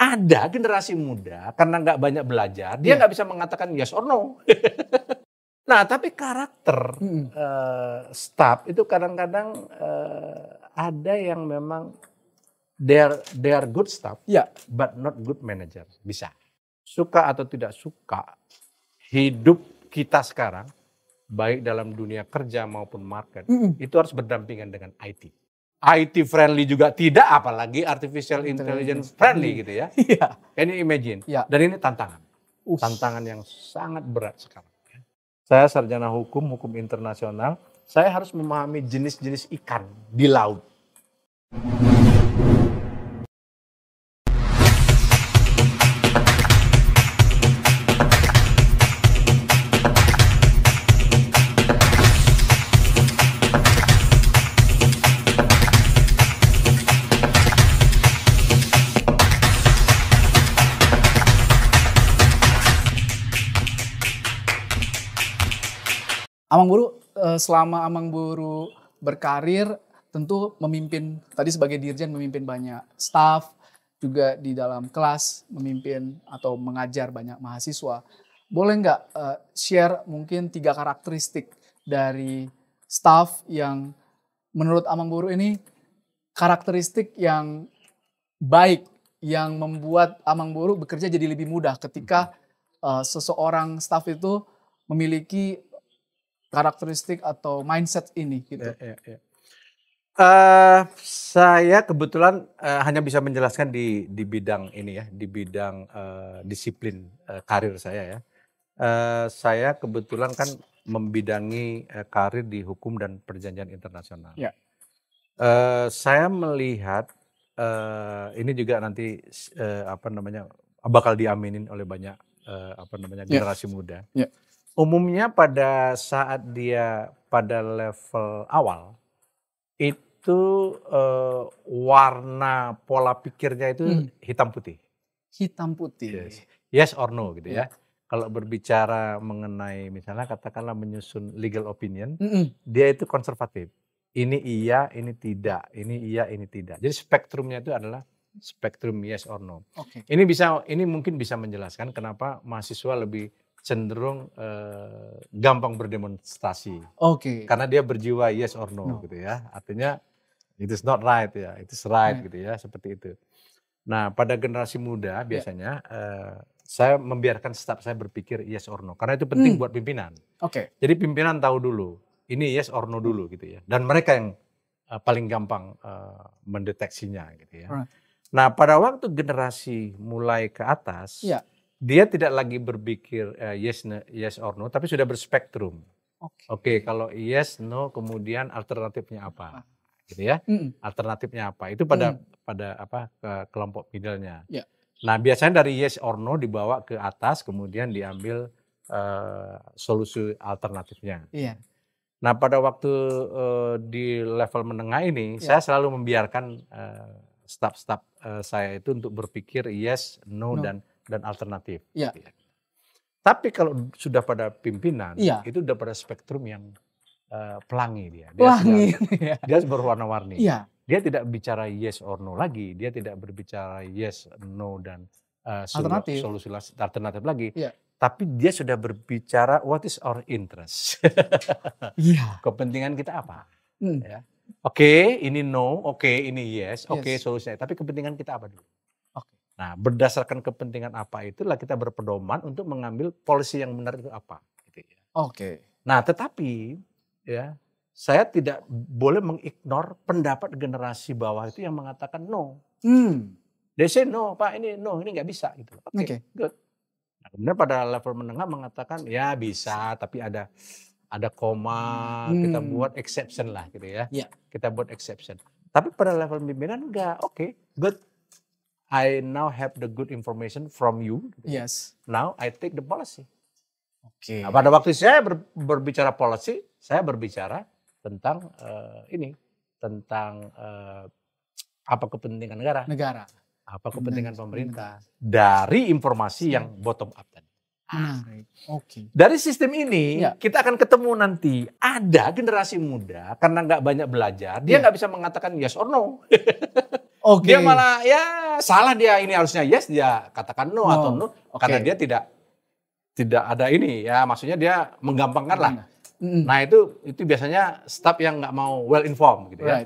ada generasi muda karena nggak banyak belajar, dia nggak bisa mengatakan yes or no. Nah, tapi karakter staff itu kadang-kadang ada yang memang they are good staff, but not good manager. Bisa. Suka atau tidak suka, hidup kita sekarang, baik dalam dunia kerja maupun market, itu harus berdampingan dengan IT. IT friendly juga tidak, apalagi artificial intelligence friendly gitu ya. Can you imagine? Dan ini tantangan. Tantangan yang sangat berat sekarang. Saya sarjana hukum internasional, saya harus memahami jenis-jenis ikan di laut. Amang Buru, selama Amang Buru berkarir, tentu memimpin, tadi sebagai dirjen memimpin banyak staff, juga di dalam kelas memimpin atau mengajar banyak mahasiswa. Boleh nggak share mungkin 3 karakteristik dari staff yang menurut Amang Buru ini karakteristik yang baik, yang membuat Amang Buru bekerja jadi lebih mudah ketika seseorang staff itu memiliki karakteristik atau mindset ini gitu. Saya kebetulan hanya bisa menjelaskan di bidang ini ya, di bidang disiplin karir saya ya. Saya kebetulan kan membidangi karir di hukum dan perjanjian internasional. Saya melihat ini juga nanti bakal diaminin oleh banyak generasi muda. Umumnya pada saat dia pada level awal itu warna pola pikirnya itu hitam putih. Hitam putih. Yes or no gitu ya. Kalau berbicara mengenai misalnya katakanlah menyusun legal opinion, dia itu konservatif. Ini iya, ini tidak. Ini iya, ini tidak. Jadi spektrumnya itu adalah spektrum yes or no. Ini mungkin bisa menjelaskan kenapa mahasiswa lebih cenderung gampang berdemonstrasi. Karena dia berjiwa yes or no gitu ya. Artinya it is not right ya, it is right gitu ya, seperti itu. Nah, pada generasi muda biasanya saya membiarkan staff saya berpikir yes or no karena itu penting buat pimpinan. Jadi pimpinan tahu dulu ini yes or no dulu gitu ya. Dan mereka yang paling gampang mendeteksinya gitu ya. Nah, pada waktu generasi mulai ke atas dia tidak lagi berpikir yes or no, tapi sudah berspektrum. Kalau yes, no, kemudian alternatifnya apa, gitu ya? Alternatifnya apa? Itu pada kelompok middle-nya. Nah, biasanya dari yes or no dibawa ke atas, kemudian diambil solusi alternatifnya. Nah, pada waktu di level menengah ini, saya selalu membiarkan staff-staff saya itu untuk berpikir yes, no. dan alternatif. Tapi kalau sudah pada pimpinan, itu sudah pada spektrum yang pelangi dia. Dia berwarna-warni. Dia tidak bicara yes or no lagi, dia tidak berbicara yes, no dan solusi alternatif lagi. Tapi dia sudah berbicara what is our interest. Kepentingan kita apa? Ini no, ini yes, solusinya. Tapi kepentingan kita apa dulu? Nah, berdasarkan kepentingan apa itulah kita berpedoman untuk mengambil polisi yang benar itu apa. Gitu ya. Nah, tetapi ya saya tidak boleh mengignore pendapat generasi bawah itu yang mengatakan no. They say no, Pak, ini nggak bisa gitu. Good. Nah, kemudian pada level menengah mengatakan ya bisa, tapi ada koma, kita buat exception lah gitu ya. Kita buat exception. Tapi pada level pimpinan enggak, good. I now have the good information from you. Now I take the policy. Nah, pada waktu saya berbicara policy, saya berbicara tentang tentang apa kepentingan negara, apa kepentingan pemerintah dari informasi yang bottom up tadi. Dari sistem ini kita akan ketemu nanti ada generasi muda karena nggak banyak belajar, dia nggak bisa mengatakan yes or no. Oke. Dia malah ya salah, dia ini harusnya yes, dia katakan no atau no. Karena dia tidak ada ini ya, maksudnya dia menggampangkan lah. Nah itu biasanya staff yang nggak mau well informed gitu ya.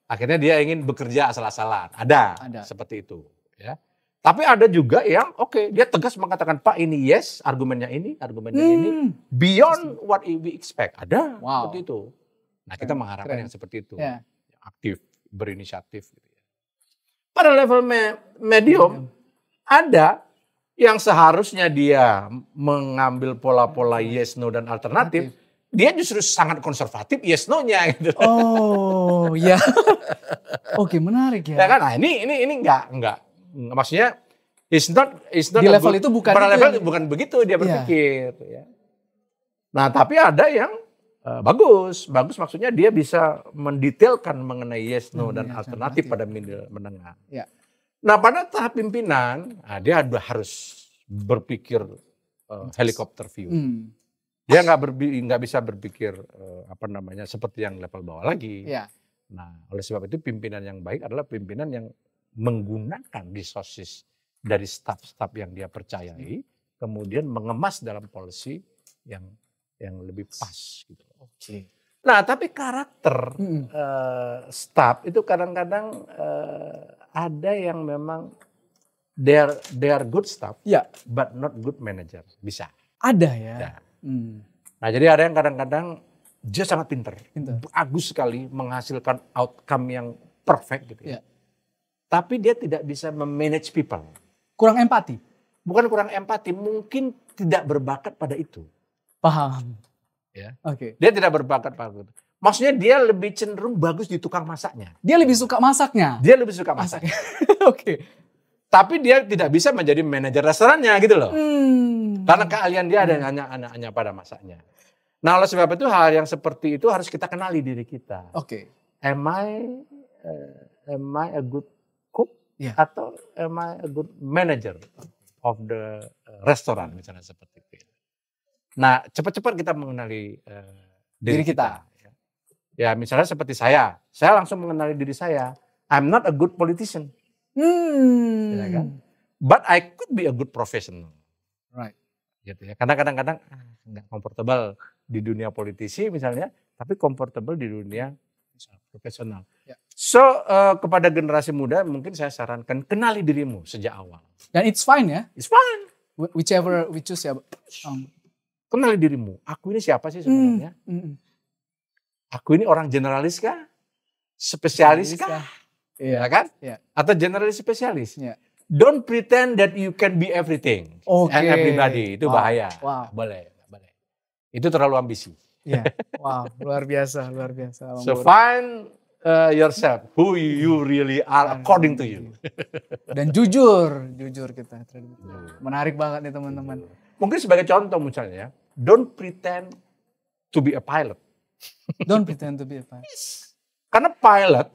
Akhirnya dia ingin bekerja asal-asalan. Ada seperti itu ya. Tapi ada juga yang dia tegas mengatakan, Pak ini yes, argumennya ini beyond what we expect. Ada seperti itu. Nah kita mengharapkan yang seperti itu, yang aktif, berinisiatif. Gitu ya. Pada level medium ada yang seharusnya dia mengambil pola-pola yes, no dan alternatif. Dia justru sangat konservatif yes no-nya gitu. Oh, ya. Oke, menarik ya. Ya kan? Nah, ini enggak maksudnya it's not di level itu bukan pada itu level itu bukan begitu dia berpikir ya. Nah, tapi ada yang bagus maksudnya dia bisa mendetailkan mengenai yes no dan alternatif pada menengah. Ya. Nah, pada tahap pimpinan, dia harus berpikir helikopter view. Dia nggak bisa berpikir seperti yang level bawah lagi. Ya. Nah, oleh sebab itu pimpinan yang baik adalah pimpinan yang menggunakan resources dari staf-staf yang dia percayai, kemudian mengemas dalam policy yang lebih pas. Gitu. Oke. Nah, tapi karakter staf itu kadang-kadang ada yang memang they are good staff, but not good manager. Bisa. Ada ya. Nah, jadi ada yang kadang-kadang dia sangat pintar, bagus sekali menghasilkan outcome yang perfect gitu ya. Tapi dia tidak bisa memanage people. Kurang empati? Bukan kurang empati, mungkin tidak berbakat pada itu. Paham. Ya. Oke. Dia tidak berbakat pada itu. Maksudnya dia lebih cenderung bagus di tukang masaknya. Dia lebih suka masaknya? Dia lebih suka masaknya. Oke. Tapi dia tidak bisa menjadi manajer restorannya gitu loh. Karena keahlian dia ada hanya pada masaknya. Nah, oleh sebab itu hal yang seperti itu harus kita kenali diri kita. Oke. Am I a good cook atau am I a good manager of the restaurant misalnya seperti itu. Nah, cepat-cepat kita mengenali diri kita. Ya, misalnya seperti saya langsung mengenali diri saya. I'm not a good politician. Ya kan? But I could be a good professional. Right. Gitu ya. Karena kadang-kadang nggak comfortable di dunia politisi misalnya, tapi comfortable di dunia profesional. So kepada generasi muda mungkin saya sarankan kenali dirimu sejak awal. Dan it's fine ya? It's fine. Whichever we choose ya. Kenali dirimu. Aku ini siapa sih sebenarnya? Aku ini orang generalis kah? Spesialis kah? Iya kan? Atau generalis spesialis? Don't pretend that you can be everything and everybody. Itu bahaya. Boleh. Itu terlalu ambisi. Wow, luar biasa. So find yourself, who you really are according to you. Dan jujur kita. Menarik banget nih teman-teman. Mungkin sebagai contoh misalnya, don't pretend to be a pilot. Don't pretend to be a pilot. Karena pilot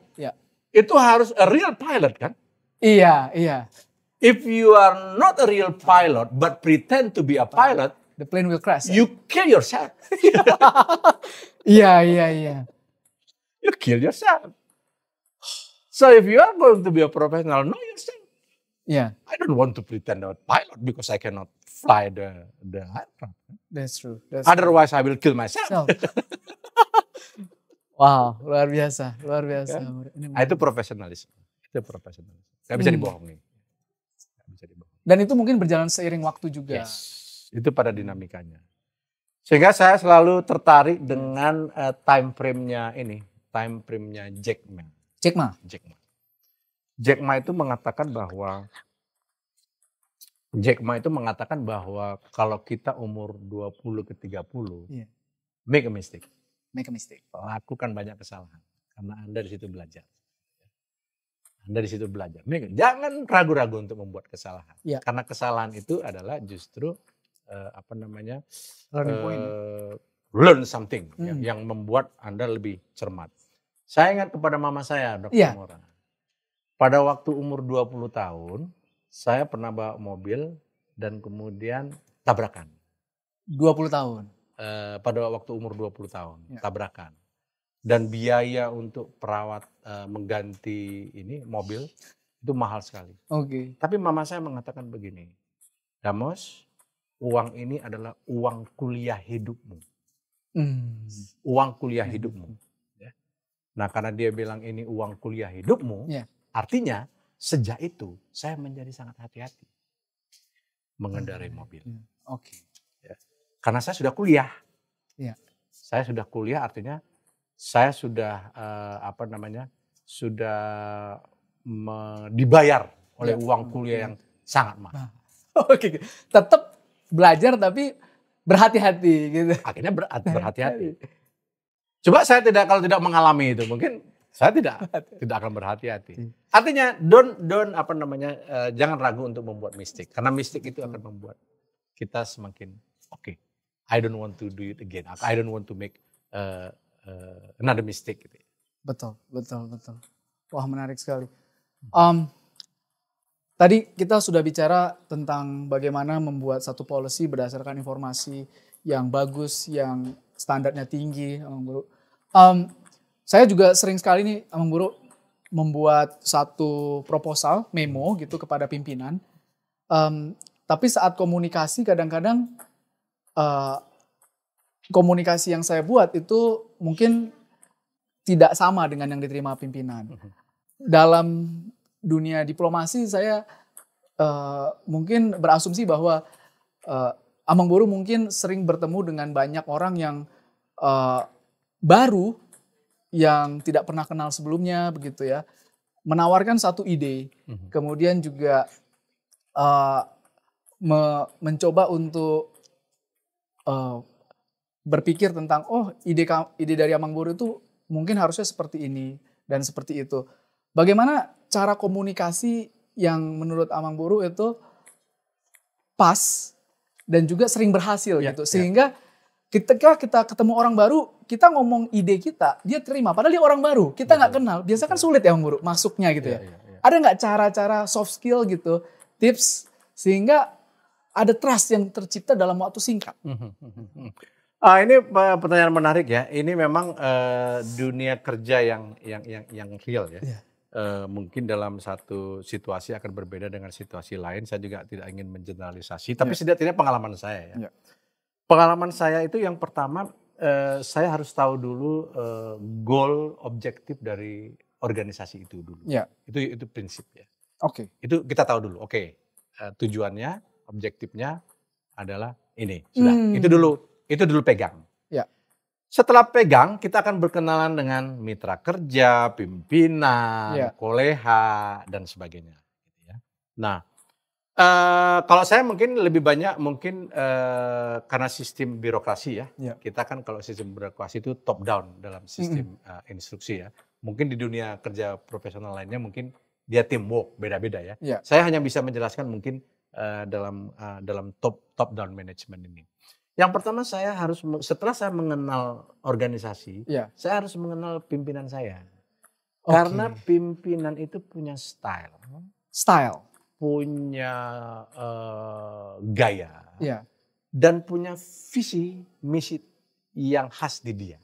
itu harus a real pilot kan? Iya. If you are not a real pilot but pretend to be a pilot, the plane will crash. You kill yourself. Iya. You kill yourself. So if you are going to be a professional, know yourself. I don't want to pretend I'm a pilot because I cannot fly the aircraft. That's true. Otherwise I will kill myself. Wow, luar biasa. Itu profesionalisme. Gak bisa dibohongi. Dan itu mungkin berjalan seiring waktu juga. Yes, itu pada dinamikanya. Sehingga saya selalu tertarik dengan time frame-nya Jack Ma. Jack Ma itu mengatakan bahwa kalau kita umur 20 ke 30, make a mistake. Lakukan banyak kesalahan. Karena Anda di situ belajar. Jangan ragu-ragu untuk membuat kesalahan. Karena kesalahan itu adalah justru learn something yang membuat Anda lebih cermat. Saya ingat kepada mama saya, Dr. Mora. Pada waktu umur 20 tahun, saya pernah bawa mobil dan kemudian tabrakan. 20 tahun? Pada waktu umur 20 tahun, tabrakan. dan biaya untuk perawat mengganti ini mobil itu mahal sekali. Oke. Tapi mama saya mengatakan begini, Damos, uang ini adalah uang kuliah hidupmu. Uang kuliah hidupmu. Ya. Nah, karena dia bilang ini uang kuliah hidupmu, artinya sejak itu saya menjadi sangat hati-hati mengendarai mobil. Oke. Ya. Karena saya sudah kuliah. Ya. Saya sudah kuliah, artinya saya sudah sudah dibayar oleh uang kuliah yang sangat mahal. Oke, tetap belajar tapi berhati-hati gitu. Akhirnya berhati-hati. Coba saya kalau tidak mengalami itu, mungkin saya tidak akan berhati-hati. Artinya jangan ragu untuk membuat mistake, karena mistake itu akan membuat kita semakin oke. I don't want to do it again. I don't want to make another mistake. Gitu. Betul. Wah, menarik sekali. Tadi kita sudah bicara tentang bagaimana membuat satu policy berdasarkan informasi yang bagus, yang standarnya tinggi, Amang Guru. Saya juga sering sekali nih, Amang Guru, membuat satu proposal, memo gitu kepada pimpinan. Tapi saat komunikasi kadang-kadang komunikasi yang saya buat itu mungkin tidak sama dengan yang diterima pimpinan. Dalam dunia diplomasi saya mungkin berasumsi bahwa Amang Boru mungkin sering bertemu dengan banyak orang yang baru, yang tidak pernah kenal sebelumnya begitu ya, menawarkan satu ide, kemudian juga mencoba untuk berpikir tentang ide dari Amang Boru itu mungkin harusnya seperti ini dan seperti itu. Bagaimana cara komunikasi yang menurut Amang Boru itu pas dan juga sering berhasil gitu, sehingga ketika kita ketemu orang baru, kita ngomong ide kita, dia terima. Padahal dia orang baru, kita nggak kenal. Biasa kan sulit ya Amang Boru masuknya gitu ya. Ada nggak cara-cara soft skill gitu, tips sehingga ada trust yang tercipta dalam waktu singkat? Ini pertanyaan menarik ya. Ini memang dunia kerja yang real ya. Mungkin dalam satu situasi akan berbeda dengan situasi lain. Saya juga tidak ingin mengeneralisasi, tapi setidaknya pengalaman saya ya. Pengalaman saya itu yang pertama, saya harus tahu dulu goal, objektif dari organisasi itu dulu. Itu prinsip ya. Itu kita tahu dulu. Tujuannya, objektifnya adalah ini. Sudah. Itu dulu pegang. Setelah pegang, kita akan berkenalan dengan mitra kerja, pimpinan, koleha, dan sebagainya. Nah, kalau saya mungkin lebih banyak karena sistem birokrasi ya. Kita kan kalau sistem birokrasi itu top down dalam sistem instruksi ya. Mungkin di dunia kerja profesional lainnya mungkin dia teamwork, beda-beda ya. Saya hanya bisa menjelaskan mungkin dalam top down management ini. Yang pertama setelah saya mengenal organisasi, saya harus mengenal pimpinan saya. Karena pimpinan itu punya style. Punya gaya. Dan punya visi, misi yang khas di dia.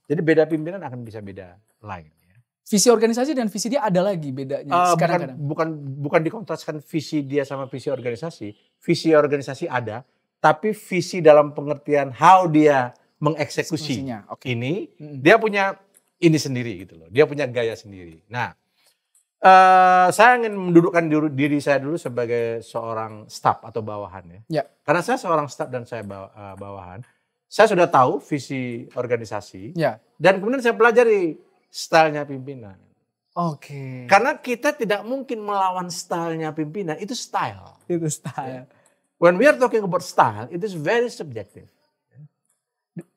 Jadi beda pimpinan akan bisa beda lain. Visi organisasi dan visi dia ada lagi bedanya sekarang. Bukan dikontraskan visi dia sama visi organisasi. Visi organisasi ada. Tapi visi dalam pengertian how dia mengeksekusi ini, dia punya ini sendiri gitu loh. Dia punya gaya sendiri. Nah, saya ingin mendudukkan diri saya dulu sebagai seorang staff atau bawahan ya. Karena saya seorang staff dan saya bawahan, saya sudah tahu visi organisasi. Dan kemudian saya pelajari stylenya pimpinan. Karena kita tidak mungkin melawan stylenya pimpinan, itu style. When we are talking about style, it is very subjective.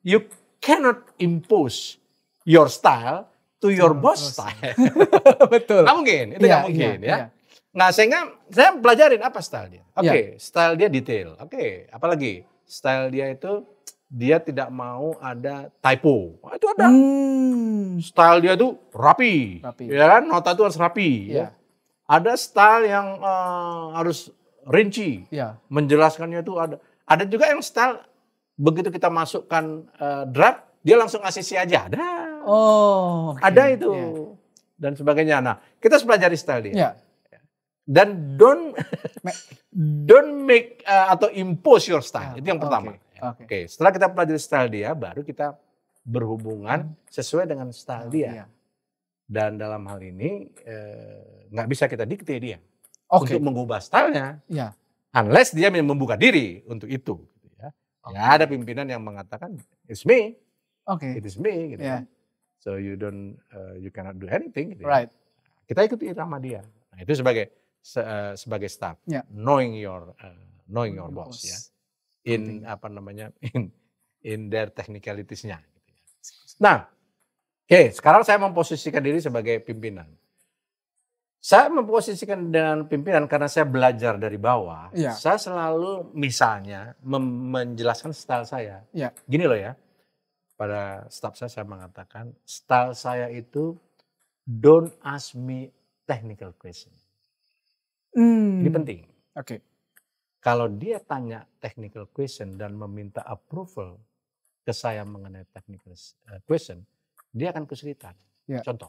You cannot impose your style to your boss style. Betul. Nggak mungkin, itu nggak mungkin ya. Nah, sehingga saya pelajarin apa style dia. Style dia detail. Apalagi style dia itu dia tidak mau ada typo. Itu ada. Style dia itu rapi. Ya kan? Nota itu harus rapi. Ya. Ada style yang harus rinci, menjelaskannya itu ada. Ada juga yang style begitu kita masukkan draft dia langsung ACC aja. Ada. Oh, okay. Ada itu. Yeah. Dan sebagainya. Nah, kita harus pelajari style dia. Yeah. Dan don't make atau impose your style. Itu yang pertama. Oke. Setelah kita pelajari style dia, baru kita berhubungan sesuai dengan style dia. Dan dalam hal ini nggak bisa kita dikte dia untuk mengubah stylenya. Unless dia membuka diri untuk itu. Ya, ada pimpinan yang mengatakan it's me, it is me, gitu. So you cannot do anything. Gitu. Right. Kita ikuti irama dia. Nah, itu sebagai staff, knowing your boss, ya, in their technicalities-nya. Nah, sekarang saya memposisikan diri sebagai pimpinan. Saya memposisikan dengan pimpinan karena saya belajar dari bawah. Saya selalu misalnya menjelaskan style saya. Gini loh ya, pada staff saya mengatakan style saya itu don't ask me technical question. Ini penting. Kalau dia tanya technical question dan meminta approval ke saya mengenai technical question, dia akan kesulitan. Contoh,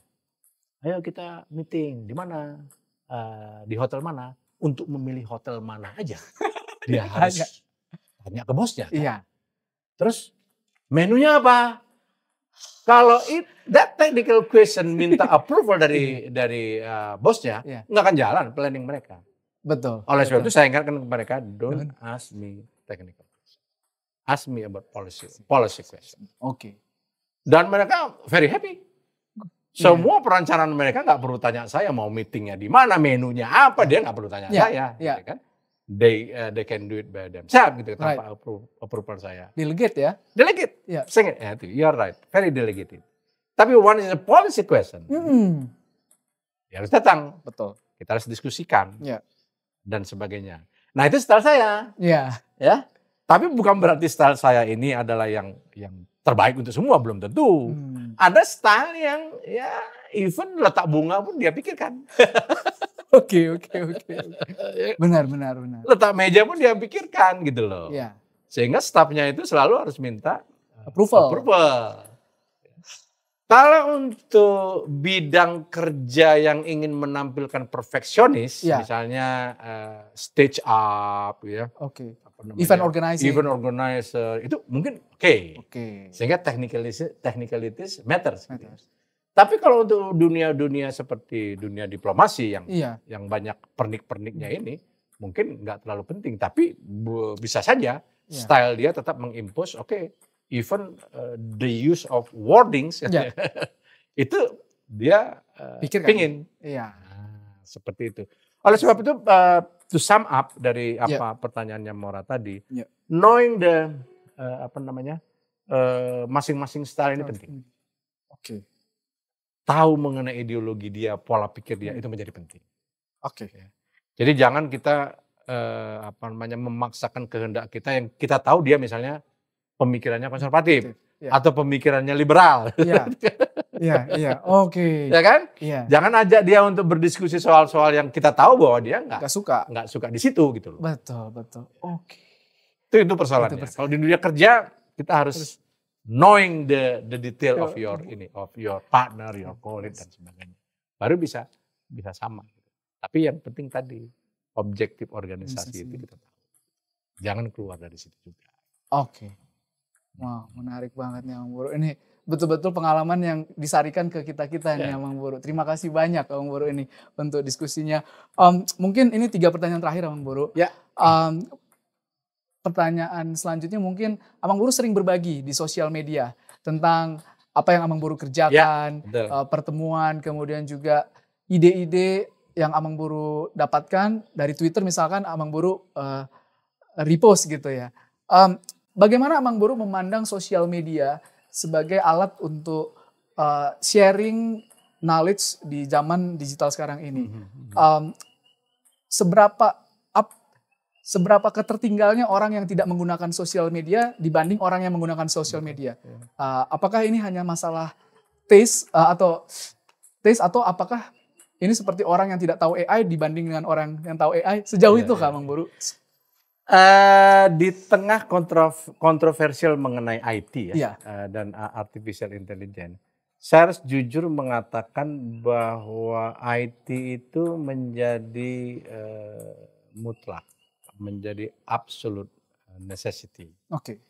ayo kita meeting di mana, di hotel mana, untuk memilih hotel mana aja. Dia harus tanya ke bosnya. Kan? Terus menunya apa? Kalau that technical question minta approval dari bosnya, nggak akan jalan planning mereka. Betul. Oleh sebab itu saya ingatkan kepada mereka, don't ask me technical question. Ask me about policy question. Dan mereka very happy. Semua perencanaan mereka nggak perlu tanya saya mau meetingnya di mana, menunya apa, dia nggak perlu tanya saya. Gitu kan? They can do it by themselves gitu tanpa approval saya. Delegate ya? Delegate. You're right. Very delegated. Tapi one is a policy question. Ya harus datang. Betul. Kita harus diskusikan dan sebagainya. Nah itu style saya. Ya. Tapi bukan berarti style saya ini adalah yang terbaik untuk semua, belum tentu. Ada style yang ya even letak bunga pun dia pikirkan. Oke. Benar. Letak meja pun dia pikirkan gitu loh. Sehingga stafnya itu selalu harus minta approval. Kalau untuk bidang kerja yang ingin menampilkan perfeksionis, misalnya stage up, ya, event organizer, itu mungkin sehingga technicalities matters. Tapi kalau untuk dunia seperti dunia diplomasi yang banyak pernik-perniknya ini, mungkin nggak terlalu penting. Tapi bisa saja style dia tetap mengimpose, even the use of wordings itu dia pingin. Seperti itu. Oleh sebab itu, to sum up dari pertanyaannya Mora tadi, knowing the masing-masing style ini penting. Tahu mengenai ideologi dia, pola pikir dia itu menjadi penting. Jadi jangan kita memaksakan kehendak kita yang kita tahu dia misalnya pemikirannya konservatif atau pemikirannya liberal. Ya kan? Jangan ajak dia untuk berdiskusi soal-soal yang kita tahu bahwa dia nggak suka di situ gitu loh. Betul. Itu persoalannya. Kalau di dunia kerja kita harus knowing the detail of your partner, your colleague dan sebagainya. Baru bisa sama. Tapi yang penting tadi objektif organisasi itu kita tahu. Jangan keluar dari situ juga. Wow, menarik banget nih Mang Buru. Ini betul-betul pengalaman yang disarikan ke kita-kita nih Mang Buru. Terima kasih banyak Mang Buru ini untuk diskusinya. Mungkin ini 3 pertanyaan terakhir Mang Buru. Pertanyaan selanjutnya mungkin Amang Buru sering berbagi di sosial media tentang apa yang Amang Buru kerjakan, pertemuan, kemudian juga ide-ide yang Amang Buru dapatkan dari Twitter misalkan Amang Buru repost gitu ya. Bagaimana Amang Buru memandang sosial media sebagai alat untuk sharing knowledge di zaman digital sekarang ini? Seberapa ketertinggalnya orang yang tidak menggunakan sosial media dibanding orang yang menggunakan sosial media? Apakah ini hanya masalah taste atau apakah ini seperti orang yang tidak tahu AI dibanding dengan orang yang tahu AI? Sejauh itu Kak Amang Buru? Di tengah kontroversial mengenai IT Iya. dan artificial intelligence, saya harus jujur mengatakan bahwa IT itu menjadi mutlak, menjadi absolute necessity. Oke.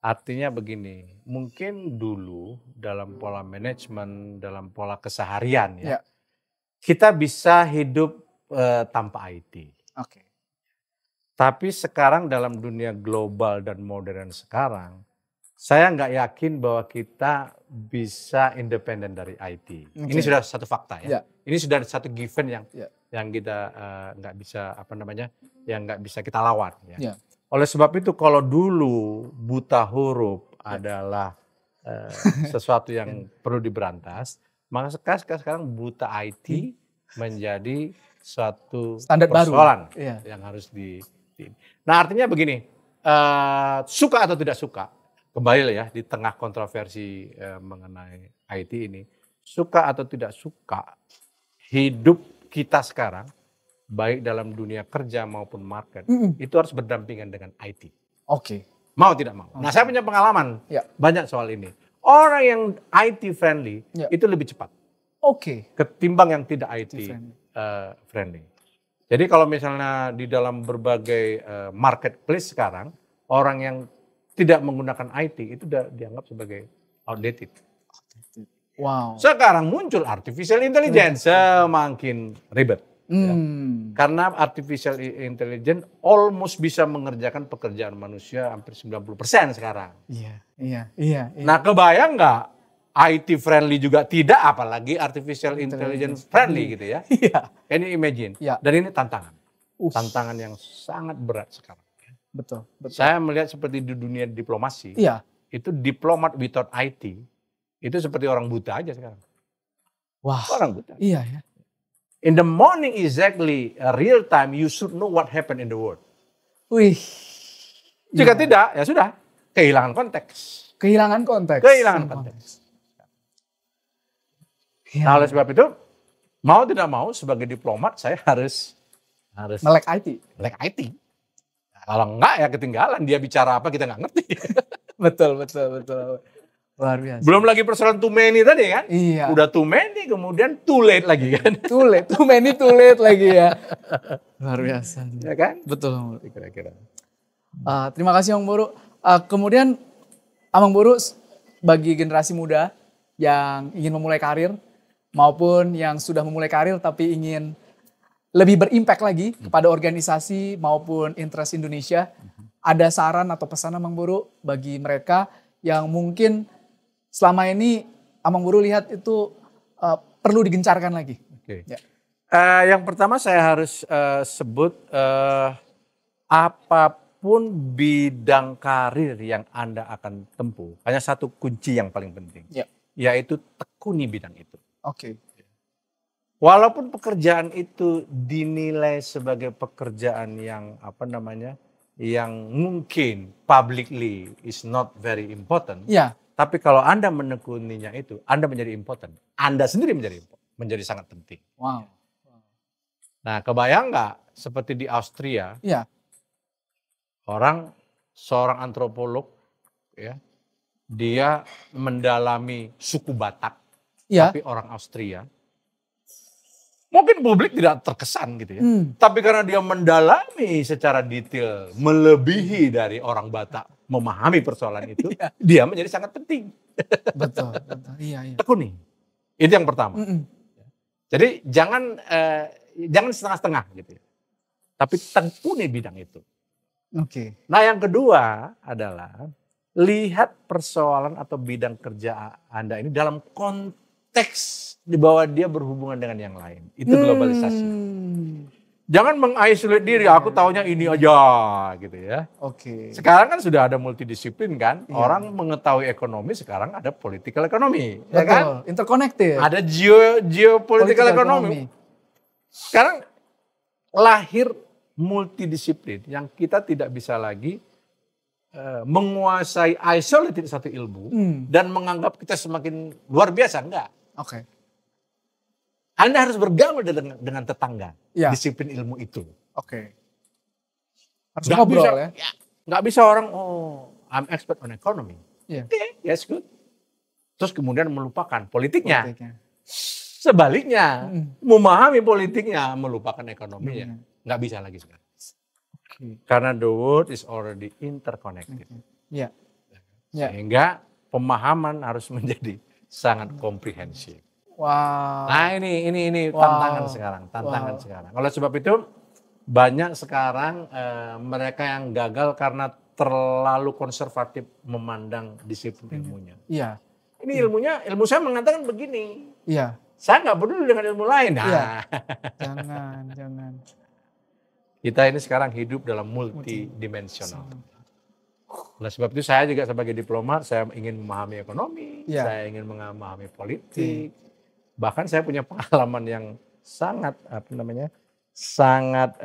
Artinya begini, mungkin dulu dalam pola manajemen, dalam pola keseharian Ya. kita bisa hidup tanpa IT. Oke. Tapi sekarang dalam dunia global dan modern sekarang, saya nggak yakin bahwa kita bisa independen dari IT. Ini sudah satu fakta ya. Ini sudah satu given yang kita nggak bisa yang nggak bisa kita lawan. Ya. Oleh sebab itu, kalau dulu buta huruf adalah sesuatu yang perlu diberantas, maka sekarang buta IT menjadi suatu standar persoalan baru yang harus Nah, artinya begini, suka atau tidak suka, kembali ya di tengah kontroversi mengenai IT ini, suka atau tidak suka, hidup kita sekarang, baik dalam dunia kerja maupun market, itu harus berdampingan dengan IT. Oke. Mau tidak mau. Nah, saya punya pengalaman banyak soal ini. Orang yang IT friendly itu lebih cepat. Oke. Ketimbang yang tidak IT friendly. Jadi kalau misalnya di dalam berbagai marketplace sekarang, orang yang tidak menggunakan IT itu sudah dianggap sebagai outdated. Wow. Sekarang muncul artificial intelligence, semakin ribet. Ya. Karena artificial intelligence almost bisa mengerjakan pekerjaan manusia hampir 90% sekarang. Iya. Nah, kebayang nggak IT friendly juga tidak, apalagi artificial intelligence friendly gitu ya. Iya. Can you imagine? Dan ini tantangan. Tantangan yang sangat berat sekarang. Betul. Saya melihat seperti di dunia diplomasi. Itu diplomat without IT, itu seperti orang buta aja sekarang. Wah. Orang buta. Iya ya. In the morning exactly, real time, you should know what happened in the world. Wih. Jika tidak, ya sudah. Kehilangan konteks. Kehilangan konteks. Nah, oleh sebab itu, mau tidak mau sebagai diplomat saya harus melek IT. Nah, kalau enggak ya ketinggalan, dia bicara apa kita nggak ngerti. Betul. Luar biasa. Belum lagi persoalan too many tadi kan? Iya. Udah too many, kemudian too late lagi kan? Too many too late lagi ya. Luar biasa. Ya kan? Betul. Kira-kira. Terima kasih Amang Boru. Kemudian Amang Boru bagi generasi muda yang ingin memulai karir maupun yang sudah memulai karir tapi ingin lebih berimpact lagi kepada organisasi maupun interest Indonesia, ada saran atau pesan Amang Boru bagi mereka yang mungkin selama ini Amang Boru lihat itu perlu digencarkan lagi? Oke. Yang pertama saya harus sebut apapun bidang karir yang Anda akan tempuh, hanya satu kunci yang paling penting, yaitu tekuni bidang itu. Oke. Walaupun pekerjaan itu dinilai sebagai pekerjaan yang yang mungkin publicly is not very important. Tapi kalau Anda menekuninya itu, Anda menjadi important. Anda sendiri menjadi sangat penting. Wow. Nah, kebayang nggak seperti di Austria? Seorang antropolog, ya, dia mendalami suku Batak, tapi orang Austria. Mungkin publik tidak terkesan gitu ya. Tapi karena dia mendalami secara detail, melebihi dari orang Batak memahami persoalan itu, dia menjadi sangat penting. Betul. Iya. Tekuni. Itu yang pertama. Jadi jangan setengah-setengah gitu ya. Tapi tekuni bidang itu. Oke. Nah, yang kedua adalah lihat persoalan atau bidang kerja Anda ini dalam konteks di bawah dia berhubungan dengan yang lain. Itu globalisasi. Jangan mengisolate diri, aku taunya ini aja gitu ya. Oke. Sekarang kan sudah ada multidisiplin kan. Orang mengetahui ekonomi, sekarang ada political economy. Betul, ya kan? interconnected. Ada geopolitical economy. Sekarang lahir multidisiplin yang kita tidak bisa lagi menguasai isolated satu ilmu dan menganggap kita semakin luar biasa. Enggak. Oke. Anda harus bergaul dengan tetangga disiplin ilmu itu. Oke. Harus ngobrol ya. Nggak bisa orang, I'm expert on economy. Iya. Oke, yes good. Terus kemudian melupakan politiknya. Sebaliknya, memahami politiknya, melupakan ekonominya. Nggak bisa lagi sekarang. Karena the world is already interconnected. Iya. Sehingga pemahaman harus menjadi sangat komprehensif. Wow. Nah ini tantangan sekarang. Oleh sebab itu banyak sekarang mereka yang gagal karena terlalu konservatif memandang disiplin ilmunya. Iya. Ini ilmu saya mengatakan begini. Iya. Saya nggak peduli dengan ilmu lain. Nah. Iya. Jangan. Kita ini sekarang hidup dalam multidimensional. Oleh sebab itu saya juga sebagai diplomat, saya ingin memahami ekonomi, saya ingin memahami politik. Bahkan saya punya pengalaman yang sangat sangat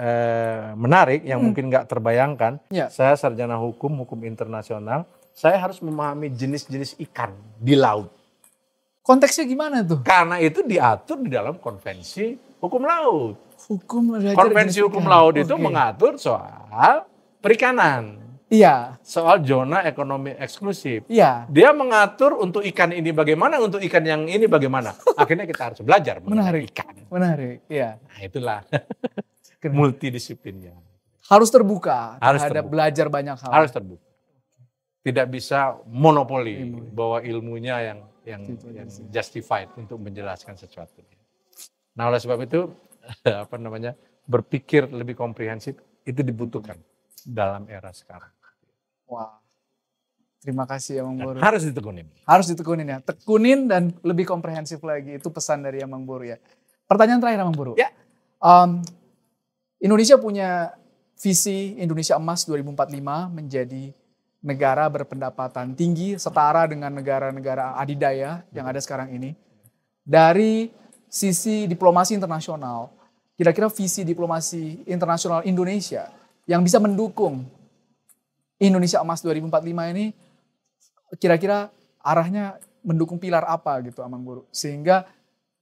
menarik yang mungkin nggak terbayangkan. Saya sarjana hukum internasional. Saya harus memahami jenis-jenis ikan di laut. Konteksnya gimana tuh? Karena itu diatur di dalam konvensi hukum laut. Konvensi hukum laut itu mengatur soal perikanan. Iya. Soal zona ekonomi eksklusif. Iya. Dia mengatur untuk ikan ini bagaimana, untuk ikan yang ini bagaimana. Akhirnya kita harus belajar mengenai ikan. Menarik, iya. Nah itulah multidisiplinnya. Harus terbuka terhadap belajar banyak hal. Harus terbuka. Tidak bisa monopoli bahwa ilmunya yang justified untuk menjelaskan sesuatu. Nah oleh sebab itu berpikir lebih komprehensif itu dibutuhkan dalam era sekarang. Wah, terima kasih Amang Boru. Harus ditekunin. Harus ditekunin ya, tekunin dan lebih komprehensif lagi. Itu pesan dari Amang Boru ya. Pertanyaan terakhir Amang Boru. Ya. Indonesia punya visi Indonesia Emas 2045 menjadi negara berpendapatan tinggi setara dengan negara-negara adidaya yang ada sekarang ini. Dari sisi diplomasi internasional, kira-kira visi diplomasi internasional Indonesia yang bisa mendukung Indonesia Emas 2045 ini kira-kira arahnya mendukung pilar apa gitu Amang Boru, sehingga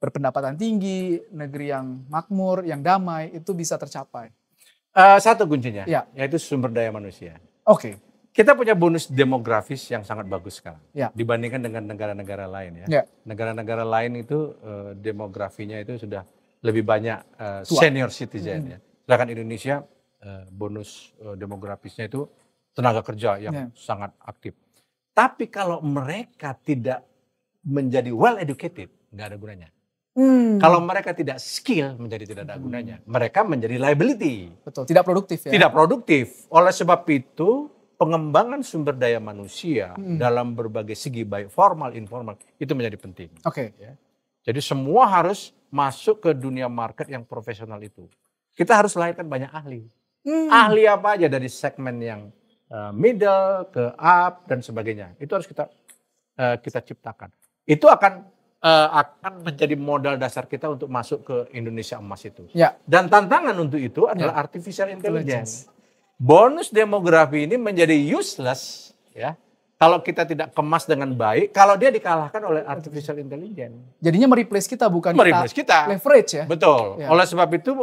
berpendapatan tinggi, negeri yang makmur, yang damai itu bisa tercapai. Satu kuncinya, yaitu sumber daya manusia. Oke. Kita punya bonus demografis yang sangat bagus sekarang dibandingkan dengan negara-negara lain ya. Negara-negara lain itu demografinya itu sudah lebih banyak senior citizen ya. Sedangkan Indonesia bonus demografisnya itu tenaga kerja yang sangat aktif. Tapi kalau mereka tidak menjadi well educated, nggak ada gunanya. Kalau mereka tidak skill, menjadi tidak ada gunanya. Mereka menjadi liability. Betul, tidak produktif ya. Tidak produktif. Oleh sebab itu pengembangan sumber daya manusia dalam berbagai segi baik formal, informal itu menjadi penting. Ya. Jadi semua harus masuk ke dunia market yang profesional itu. Kita harus lahirkan banyak ahli. Ahli apa aja dari segmen yang middle ke up dan sebagainya. Itu harus kita ciptakan. Itu akan menjadi modal dasar kita untuk masuk ke Indonesia Emas itu. Dan tantangan untuk itu adalah artificial intelligence. Bonus demografi ini menjadi useless ya kalau kita tidak kemas dengan baik, kalau dia dikalahkan oleh artificial intelligence. Jadinya mereplace kita bukan kita leverage ya. Betul. Oleh sebab itu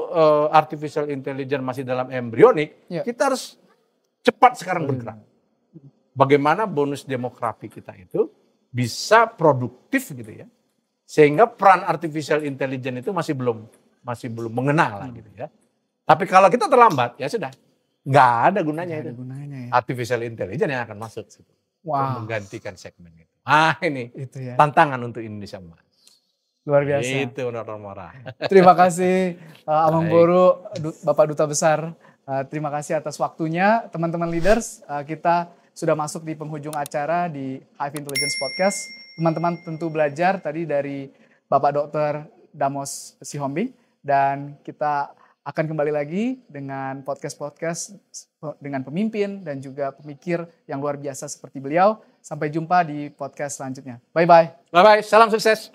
artificial intelligence masih dalam embrionik, kita harus cepat sekarang bergerak. Bagaimana bonus demografi kita itu bisa produktif gitu ya. Sehingga peran artificial intelligence itu masih belum mengenal lah gitu ya. Tapi kalau kita terlambat ya sudah. Nggak ada gunanya itu. Artificial intelligence yang akan masuk situ. Menggantikan segmen itu. Ini itu ya. Tantangan untuk Indonesia Emas. Luar biasa. Itu Mora. Terima kasih Amang Boru, Bapak Duta Besar. Terima kasih atas waktunya. Teman-teman leaders, kita sudah masuk di penghujung acara di Hive Intelligence Podcast. Teman-teman tentu belajar tadi dari Bapak Dr. Damos Sihombing. Dan kita akan kembali lagi dengan podcast-podcast dengan pemimpin dan juga pemikir yang luar biasa seperti beliau. Sampai jumpa di podcast selanjutnya. Bye-bye. Bye-bye. Salam sukses.